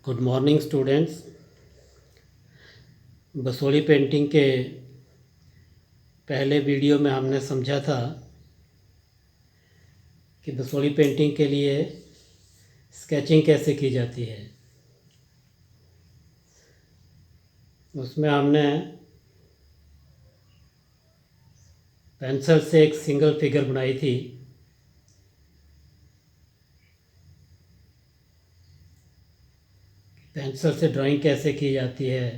Good morning students. Basoli painting के पहले video में हमने समझा था कि बसोली पेंटिंग के लिए स्केचिंग कैसे की जाती है। उसमें हमने पेंसिल से एक सिंगल फिगर बनाई थी। पेंसिल से ड्राइंग कैसे की जाती है,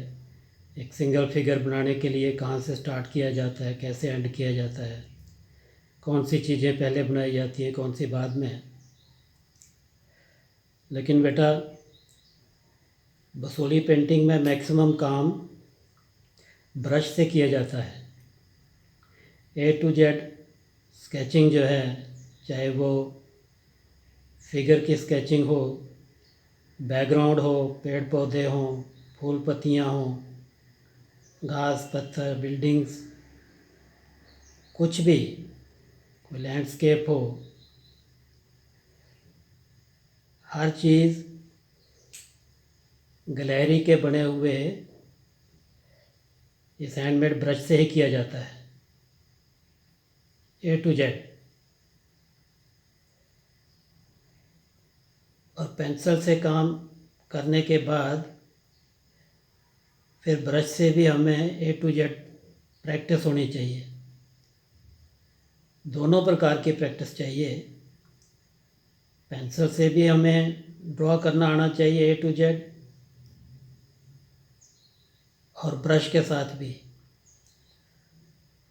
एक सिंगल फिगर बनाने के लिए कहाँ से स्टार्ट किया जाता है, कैसे एंड किया जाता है, कौन सी चीज़ें पहले बनाई जाती हैं, कौन सी बाद में। लेकिन बेटा बसोली पेंटिंग में मैक्सिमम काम ब्रश से किया जाता है। ए टू जेड स्केचिंग जो है, चाहे वो फिगर की स्केचिंग हो, बैकग्राउंड हो, पेड़ पौधे हों, फूल पत्तियाँ हों, घास पत्थर, बिल्डिंग्स, कुछ भी, कोई लैंडस्केप हो, हर चीज़ गैलरी के बने हुए इस हैंडमेड ब्रश से ही किया जाता है, ए टू जेड। और पेंसिल से काम करने के बाद फिर ब्रश से भी हमें ए टू जेड प्रैक्टिस होनी चाहिए। दोनों प्रकार की प्रैक्टिस चाहिए। पेंसिल से भी हमें ड्रॉ करना आना चाहिए ए टू जेड, और ब्रश के साथ भी।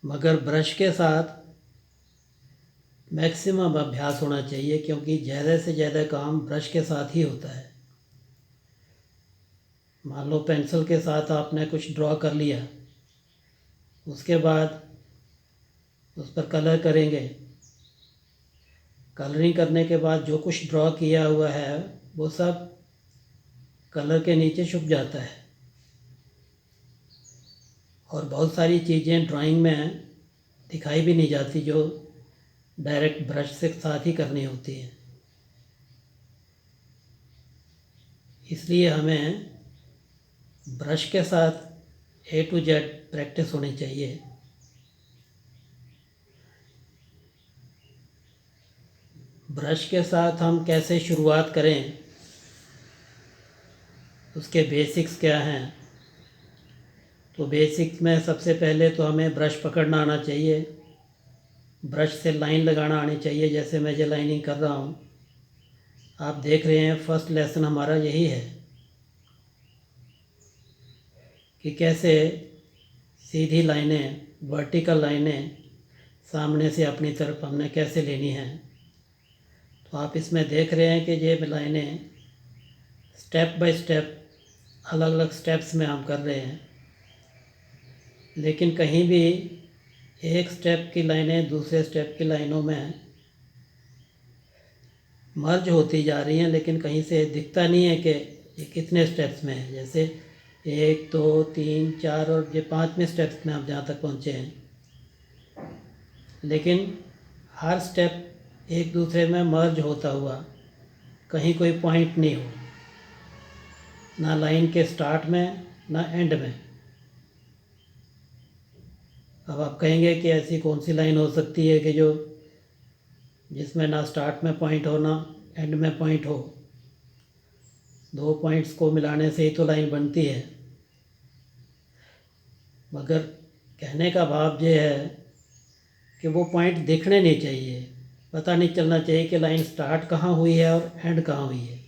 मगर ब्रश के साथ मैक्सिमम अभ्यास होना चाहिए, क्योंकि ज़्यादा से ज़्यादा काम ब्रश के साथ ही होता है। मान लो पेंसिल के साथ आपने कुछ ड्रॉ कर लिया, उसके बाद उस पर कलर करेंगे। कलरिंग करने के बाद जो कुछ ड्रॉ किया हुआ है वो सब कलर के नीचे छुप जाता है, और बहुत सारी चीज़ें ड्राइंग में दिखाई भी नहीं जाती जो डायरेक्ट ब्रश से साथ ही करनी होती है। इसलिए हमें ब्रश के साथ ए टू जेड प्रैक्टिस होनी चाहिए। ब्रश के साथ हम कैसे शुरुआत करें, उसके बेसिक्स क्या हैं। तो बेसिक्स में सबसे पहले तो हमें ब्रश पकड़ना आना चाहिए, ब्रश से लाइन लगाना आनी चाहिए। जैसे मैं जो लाइनिंग कर रहा हूँ, आप देख रहे हैं, फर्स्ट लेसन हमारा यही है कि कैसे सीधी लाइनें, वर्टिकल लाइनें सामने से अपनी तरफ हमने कैसे लेनी है। तो आप इसमें देख रहे हैं कि ये लाइनें स्टेप बाय स्टेप, अलग अलग स्टेप्स में हम कर रहे हैं, लेकिन कहीं भी एक स्टेप की लाइनें दूसरे स्टेप की लाइनों में मर्ज होती जा रही हैं, लेकिन कहीं से दिखता नहीं है कि ये कितने स्टेप्स में है। जैसे 1 2 3 4 और ये 5वें स्टेप्स में आप जहाँ तक पहुँचे हैं, लेकिन हर स्टेप एक दूसरे में मर्ज होता हुआ, कहीं कोई पॉइंट नहीं हो, ना लाइन के स्टार्ट में ना एंड में। अब आप कहेंगे कि ऐसी कौन सी लाइन हो सकती है कि जो जिसमें ना स्टार्ट में पॉइंट हो ना एंड में पॉइंट हो। दो पॉइंट्स को मिलाने से ही तो लाइन बनती है। मगर कहने का भाव ये है कि वो पॉइंट दिखने नहीं चाहिए, पता नहीं चलना चाहिए कि लाइन स्टार्ट कहाँ हुई है और एंड कहाँ हुई है।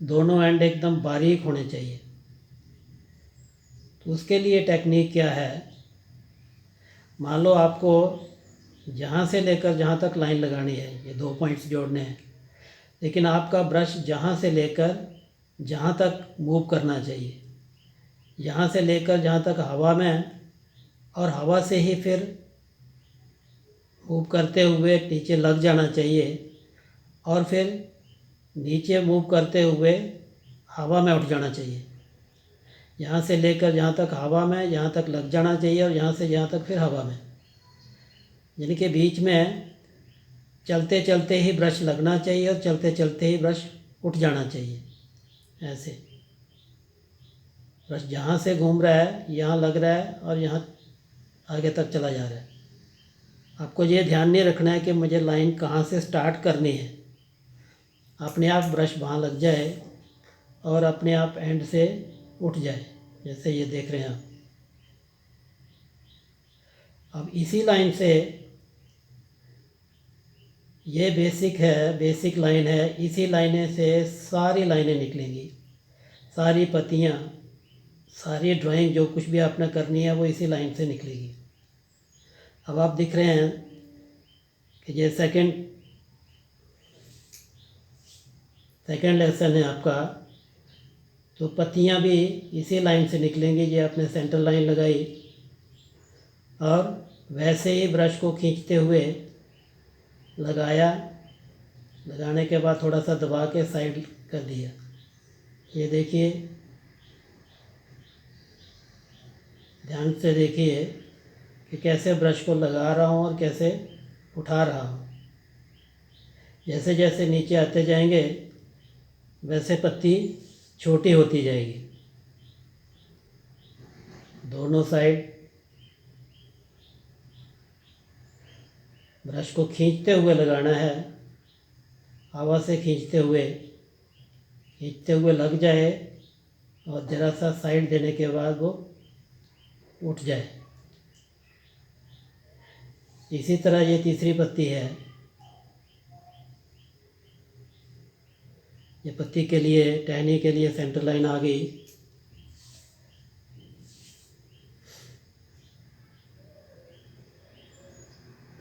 दोनों एंड एकदम बारीक होने चाहिए। तो उसके लिए टेक्निक क्या है, मान लो आपको जहाँ से लेकर जहाँ तक लाइन लगानी है, ये 2 पॉइंट्स जोड़ने हैं, लेकिन आपका ब्रश जहाँ से लेकर जहाँ तक मूव करना चाहिए, यहाँ से लेकर जहाँ तक हवा में, और हवा से ही फिर मूव करते हुए नीचे लग जाना चाहिए, और फिर नीचे मूव करते हुए हवा में उठ जाना चाहिए। यहाँ से लेकर जहाँ तक हवा में, यहाँ तक लग जाना चाहिए, और यहाँ से जहाँ तक फिर हवा में, यानी कि बीच में चलते चलते ही ब्रश लगना चाहिए और चलते चलते ही ब्रश उठ जाना चाहिए। ऐसे ब्रश जहाँ से घूम रहा है यहाँ लग रहा है और यहाँ आगे तक चला जा रहा है। आपको ये ध्यान नहीं रखना है कि मुझे लाइन कहाँ से स्टार्ट करनी है। अपने आप ब्रश वहाँ लग जाए और अपने आप एंड से उठ जाए, जैसे ये देख रहे हैं आप। अब इसी लाइन से, ये बेसिक है, बेसिक लाइन है, इसी लाइनें से सारी लाइनें निकलेंगी, सारी पत्तियाँ, सारी ड्राइंग जो कुछ भी आपने करनी है वो इसी लाइन से निकलेगी। अब आप दिख रहे हैं कि ये सेकंड लेसन है आपका, तो पत्तियाँ भी इसी लाइन से निकलेंगी। ये आपने सेंटर लाइन लगाई और वैसे ही ब्रश को खींचते हुए लगाया, लगाने के बाद थोड़ा सा दबा के साइड कर दिया। ये देखिए, ध्यान से देखिए कि कैसे ब्रश को लगा रहा हूँ और कैसे उठा रहा हूँ। जैसे जैसे नीचे आते जाएंगे वैसे पत्ती छोटी होती जाएगी। दोनों साइड ब्रश को खींचते हुए लगाना है, हवा से खींचते हुए लग जाए और ज़रा सा साइड देने के बाद वो उठ जाए। इसी तरह ये तीसरी पत्ती है। ये पत्ती के लिए, टहनी के लिए सेंटर लाइन आ गई।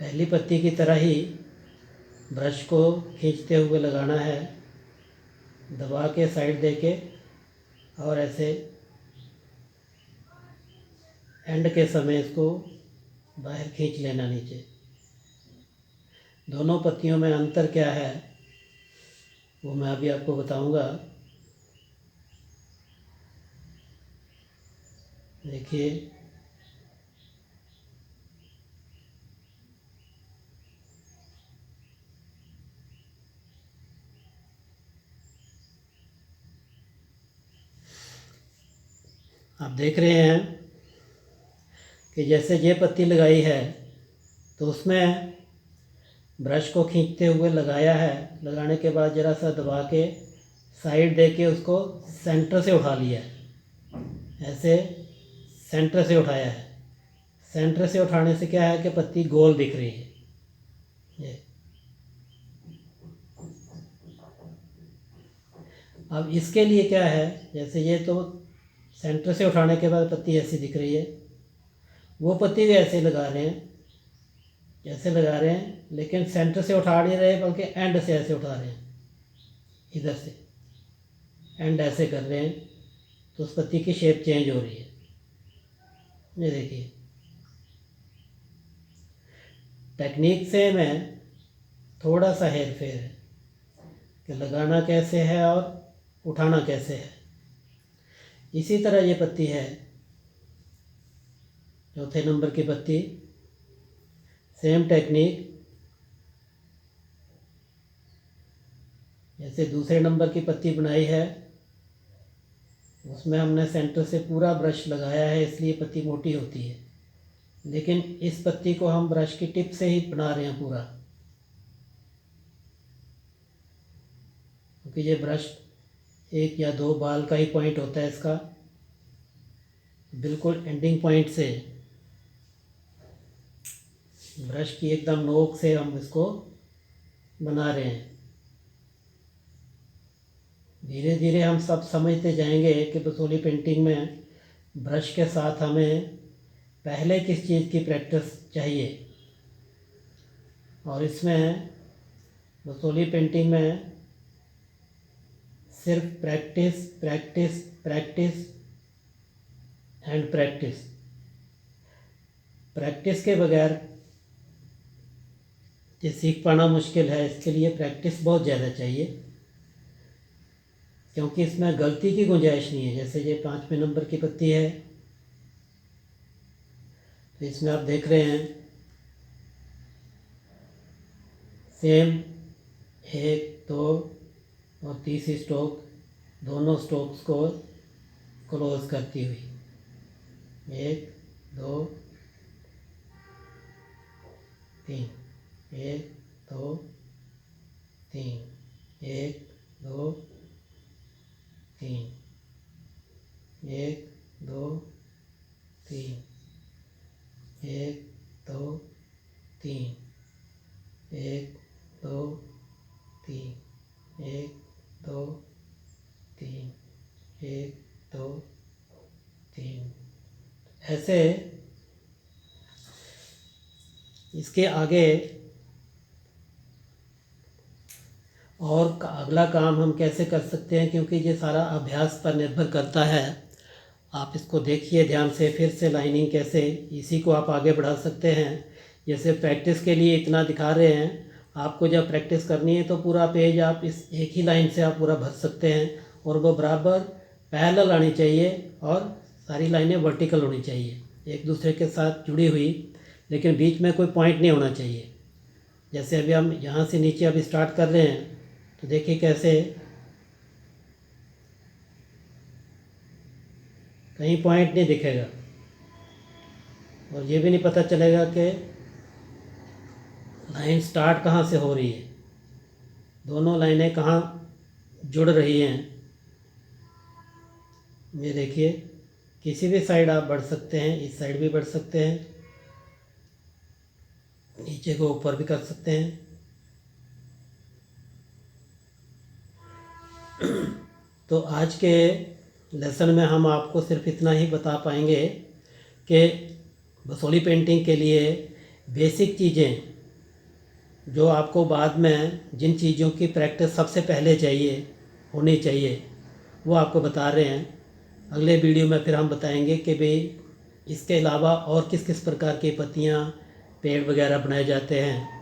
पहली पत्ती की तरह ही ब्रश को खींचते हुए लगाना है, दबा के साइड दे के, और ऐसे एंड के समय इसको बाहर खींच लेना नीचे। दोनों पत्तियों में अंतर क्या है वो मैं अभी आपको बताऊंगा। देखिए, आप देख रहे हैं कि जैसे ये पत्ती लगाई है तो उसमें ब्रश को खींचते हुए लगाया है, लगाने के बाद ज़रा सा दबा के साइड दे के उसको सेंटर से उठा लिया है। ऐसे सेंटर से उठाया है। सेंटर से उठाने से क्या है कि पत्ती गोल दिख रही है। ये अब इसके लिए क्या है, जैसे ये तो सेंटर से उठाने के बाद पत्ती ऐसी दिख रही है, वो पत्ती भी ऐसे लगा रहे हैं जैसे लगा रहे हैं, लेकिन सेंटर से उठा नहीं रहे बल्कि एंड से ऐसे उठा रहे हैं, इधर से एंड ऐसे कर रहे हैं, तो उस पत्ती की शेप चेंज हो रही है। ये देखिए, टेक्निक से में थोड़ा सा हेर फेर है कि लगाना कैसे है और उठाना कैसे है। इसी तरह ये पत्ती है, चौथे नंबर की पत्ती, सेम टेक्निक। जैसे दूसरे नंबर की पत्ती बनाई है, उसमें हमने सेंटर से पूरा ब्रश लगाया है, इसलिए पत्ती मोटी होती है। लेकिन इस पत्ती को हम ब्रश की टिप से ही बना रहे हैं पूरा, क्योंकि ये ब्रश एक या दो बाल का ही पॉइंट होता है इसका। बिल्कुल एंडिंग पॉइंट से, ब्रश की एकदम नोक से हम इसको बना रहे हैं। धीरे धीरे हम सब समझते जाएंगे कि बसोली पेंटिंग में ब्रश के साथ हमें पहले किस चीज़ की प्रैक्टिस चाहिए, और इसमें बसोली पेंटिंग में सिर्फ practice practice practice and practice. Practice के बगैर ये सीख पाना मुश्किल है, इसके लिए प्रैक्टिस बहुत ज़्यादा चाहिए, क्योंकि इसमें गलती की गुंजाइश नहीं है। जैसे ये 5वें नंबर की पत्ती है, तो इसमें आप देख रहे हैं सेम 1 2 और तीसरी स्ट्रोक दोनों स्ट्रोक्स को क्लोज करती हुई, 1 2 3, 1 2 3, 1 2 3, 1 2 3, 1 2 3, 1 2 3, 1 2 3, 1 2 3। ऐसे इसके आगे और अगला काम हम कैसे कर सकते हैं, क्योंकि ये सारा अभ्यास पर निर्भर करता है। आप इसको देखिए ध्यान से, फिर से लाइनिंग कैसे, इसी को आप आगे बढ़ा सकते हैं। जैसे प्रैक्टिस के लिए इतना दिखा रहे हैं, आपको जब प्रैक्टिस करनी है तो पूरा पेज आप इस एक ही लाइन से आप पूरा भर सकते हैं, और वो बराबर पैरेलल आनी चाहिए और सारी लाइनें वर्टिकल होनी चाहिए, एक दूसरे के साथ जुड़ी हुई, लेकिन बीच में कोई पॉइंट नहीं होना चाहिए। जैसे अभी हम यहाँ से नीचे अभी स्टार्ट कर रहे हैं, तो देखिए कैसे कहीं पॉइंट नहीं दिखेगा, और ये भी नहीं पता चलेगा कि लाइन स्टार्ट कहाँ से हो रही है, दोनों लाइनें कहाँ जुड़ रही हैं। ये देखिए, किसी भी साइड आप बढ़ सकते हैं, इस साइड भी बढ़ सकते हैं, नीचे को ऊपर भी कर सकते हैं। तो आज के लेसन में हम आपको सिर्फ इतना ही बता पाएंगे कि बसोली पेंटिंग के लिए बेसिक चीज़ें जो आपको बाद में जिन चीज़ों की प्रैक्टिस सबसे पहले होनी चाहिए, वो आपको बता रहे हैं। अगले वीडियो में फिर हम बताएंगे कि भाई इसके अलावा और किस किस प्रकार की पत्तियाँ, पेड़ वगैरह बनाए जाते हैं।